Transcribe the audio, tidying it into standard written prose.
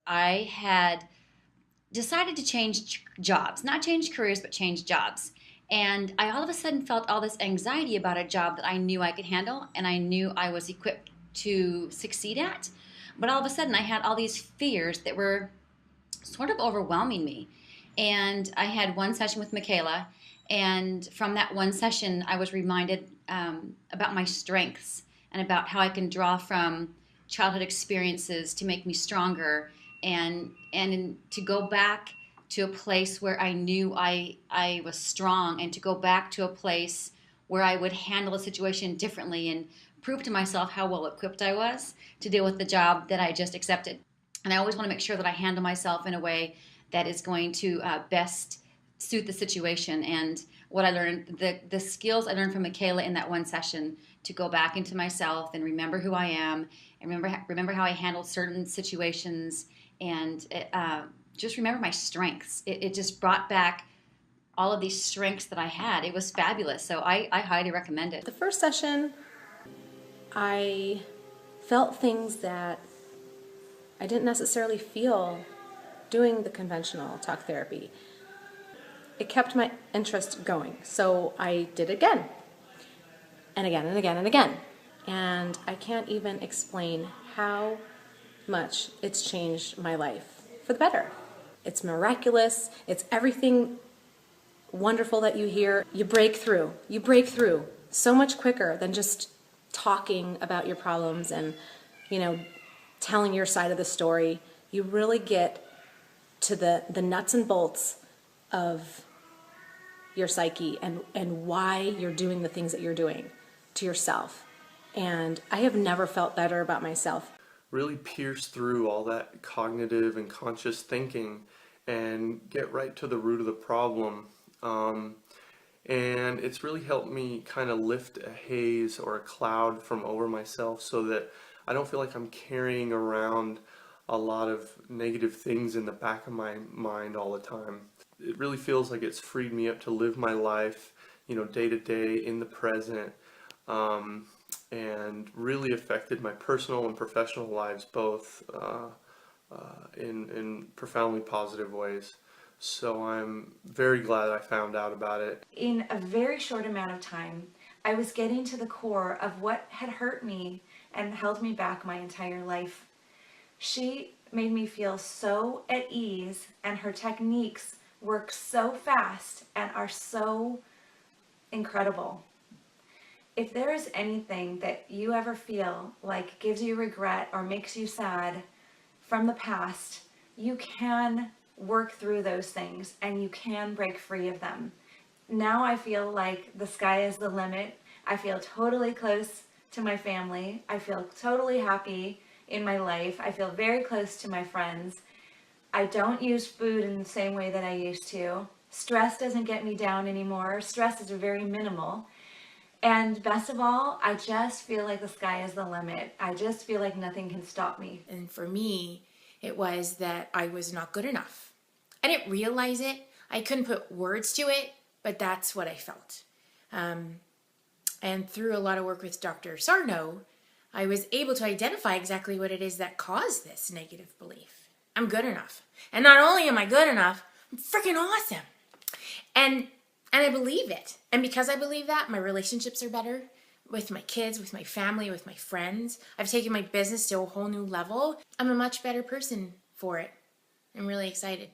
I had decided to change jobs, not change careers, but change jobs. And I all of a sudden felt all this anxiety about a job that I knew I could handle and I knew I was equipped to succeed at. But all of a sudden, I had all these fears that were sort of overwhelming me. And I had one session with Mcayla, and from that one session, I was reminded about my strengths and about how I can draw from childhood experiences to make me stronger, and to go back to a place where I knew I was strong, and to go back to a place where I would handle a situation differently and prove to myself how well equipped I was to deal with the job that I just accepted. And I always want to make sure that I handle myself in a way that is going to best suit the situation. And what I learned, the skills I learned from Mcayla in that one session, to go back into myself and remember who I am, and remember how I handled certain situations, and just remember my strengths. It just brought back all of these strengths that I had. It was fabulous. So I highly recommend it. The first session, I felt things that I didn't necessarily feel doing the conventional talk therapy. It kept my interest going, so I did it again, and again, and again, and again. And I can't even explain how much it's changed my life for the better. It's miraculous. It's everything wonderful that you hear. You break through so much quicker than just talking about your problems and, telling your side of the story. You really get to the nuts and bolts of your psyche and why you're doing the things that you're doing to yourself. And I have never felt better about myself. Really pierce through all that cognitive and conscious thinking and get right to the root of the problem. And it's really helped me kind of lift a haze or a cloud from over myself, so that I don't feel like I'm carrying around a lot of negative things in the back of my mind all the time. It really feels like it's freed me up to live my life, day to day in the present, and really affected my personal and professional lives both in profoundly positive ways. So I'm very glad I found out about it. In a very short amount of time, I was getting to the core of what had hurt me and held me back my entire life. She made me feel so at ease, and her techniques work so fast and are so incredible. If there is anything that you ever feel like gives you regret or makes you sad from the past, you can work through those things and you can break free of them. Now I feel like the sky is the limit. I feel totally close to my family. I feel totally happy in my life. I feel very close to my friends. I don't use food in the same way that I used to. Stress doesn't get me down anymore. Stress is very minimal. And best of all, I just feel like the sky is the limit. I just feel like nothing can stop me. And for me, it was that I was not good enough. I didn't realize it. I couldn't put words to it, but that's what I felt. And through a lot of work with Dr. Sarno, I was able to identify exactly what it is that caused this negative belief. I'm good enough. And not only am I good enough, I'm freaking awesome. And I believe it. And because I believe that, my relationships are better with my kids, with my family, with my friends. I've taken my business to a whole new level. I'm a much better person for it. I'm really excited.